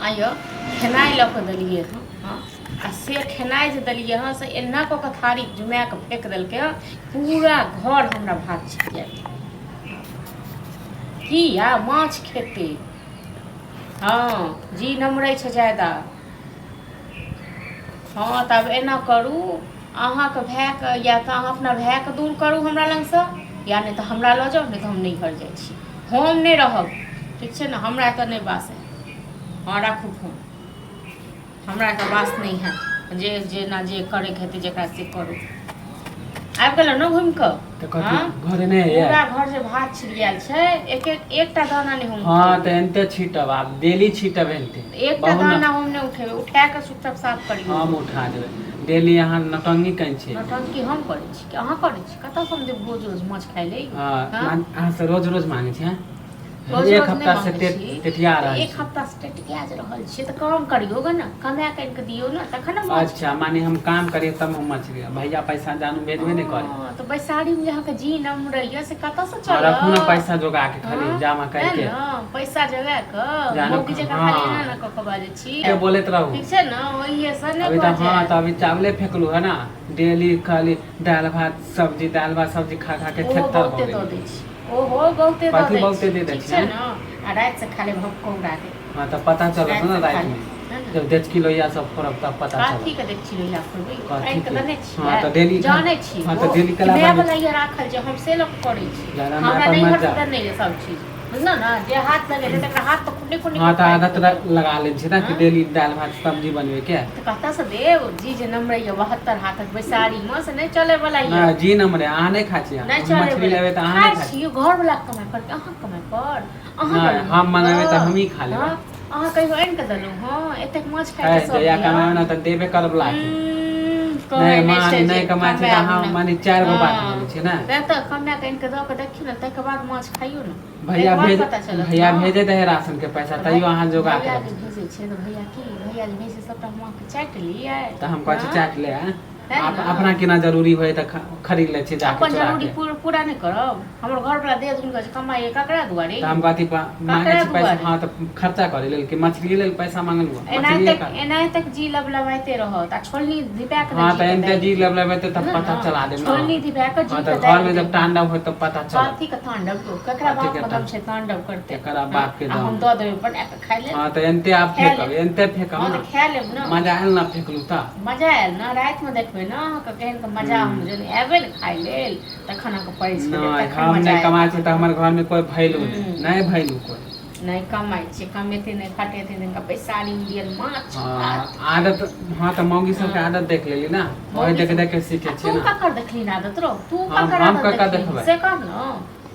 आइयो खेनाइ लऽ कऽ देलियै हँ हाँ आ से खेनाइ जे देलियै हँ से एना कऽ कऽ थारी जुमाए कऽ फेंक देलकै हँ पूरा घर हमरा भात छिटिया की या माछ खेतै हाँ जी नमरै छै ज्यादा हाँ तब एना करू अहाँके भायके या तऽ अहाँ अपना भायके दूर करू हमरा लगसँ या नहि तऽ हमरा लऽ जाउ नहि तऽ हम नहि घर जाइ छी हम नहि रहब ठीक छै ने हमरा तऽ नहि बास है हाँ राखू फोन हमरा तऽ बास नहीं है जे जेना जे करैके हेतै जकरा से करू आबि गेलौ ने घुमि कऽ हाँ घरे नहीं है पूरा घर से भात छिड़ियाल छै एकटा दाना नहीं हम हाँ तो एनते छीटब आप डेली छीटब एनते एकटा दाना हम नहीं उठेबै उठा कऽ चुपचाप साफ करियौ हम उठा देबै डेली यहाँ नौटंकी कहीं छै नौटंकी हम करै छी कि अहाँ करै छी कतऽ से हम देब रोज रोज माछ खाइ ले हां अहाँ से रोज रोज मांगे छै रोज एक रोज हफ्ता नहीं से मांगै छी टेटिया रह एक हफ्ता से टेटिया जे रहल छी तऽ काम करियो ग ना कमा के दियौ ना तखन ना माछ अच्छा माने हम काम करिए तब हम मछली भैया पैसा जानू भेजबे नहीं करे हां तो बैसारी में जहाँ के जी नमरैया से कतऽ से और चल रखू ना पैसा जोगा के खाली जमा करके पैसा जगा के मौगी जका खाली ना क के बाजे छी के बोलत रहू ठीक छै ना ओही से नहीं अभी तो बाजे हां तो अभी चावले फेकलू है ना डेली खाली दाल भात सब्जी खा खा के थेतर हो गई ओहो बहुते दे दै छै ना आ रात से खाली भक्कौरा के हां तो पता चलत ना रात में जब 10 किलो या सब फोड़ब तब पता चलत काठी के देख छी लोया फोड़बै काट के देने छी हां तो डेली जाने छी हां तो डेली कला मैं वाला ये राखल जे हम से लोग करै छी हमरा नहीं हट देने ये सब चीज बुझना ना जे हाथ लगे तकरा हाथ तो कुंडे कुंडे हां तो आदत लगा ले छी ना कि डेली दाल भात सब्जी बनवे के तो कता से देव जी जे नमरे ये 72 हाथक बैसारी में से नहीं चले वाला ये ना जी नमरे आ नहीं खा छी मछली लेवे त आ नहीं खा छी घर वाला कमाई पर अहाँ कमाई पर अहाँ हम मंगावे त हम ही खा लेब अहाँ कहियो आनि के देलहुँ हाँ एतेक माछ खाइ के सब या कमावे ना त देबे करब लाके नहीं कमाई छै त हम माने 4 गो बात बोलै छै ना त कमाय के आनि के द के देखियो ना तै के बाद माछ खाइयो ना भैया भेजे दे राशन के पैसा तैयो अहाँ जोगा के भेजे छै त भैया की भैया जे भेजे सबटा हम के चाट लिए त हम कहै चाट ले अपना केना जरूरी होय त खरीद ले छी जाके अपन जरूरी पूरा नहीं करब हमर घर वाला दे दिन के कमाई ककरा दुआरे त हम कथि मांगे छी पैसा हां त खर्चा करे लेल कि मछली लेल पैसा मांगलु एनाइ तक जी लबलबाइते रहत आ छोलनी दिपा के हां त एनते जी लबलबाइते तब पता चला दे छोलनी दिपा के जी त घर में जब तांडव होय तब पता चला कथि के तांडव ककरा बाप मतलब छै तांडव करते ककरा बाप के हम द देबै बना के खाइ ले हां त एनते आप फेकब एनते फेकब हां त खा लेब ना मजा आयल ना फेकलु त मजा आयल ना रात में देखबै ना के केहन के मजा हम जने आबे न खाइ लेल तखन के परिस के हम नहीं कमाई छी त हमर घर में कोई भैलू नहीं भैलू कोई नहीं कमाई छी कमेते नहीं खटेते दिन का पैसारी मिलियन माछ आदत हां त मौगी सब के आदत देख लेली ना ओही देख देख के सीखे छी ना तू ककर देखली ना आदत रो तू ककर हम ककर देखबै से कर न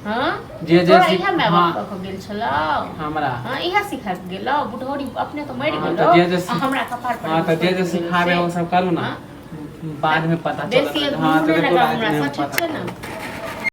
हां जे जे इहा मैं बाप को गेल छला हमरा हां इहा सिखा गेलो बुढ़ौरी अपने तो मर गेलो हमरा कपार पर हां त जे जे सिखाबे वो सब करू ना बाद में पता चलत हां तो हमरा सच छै ना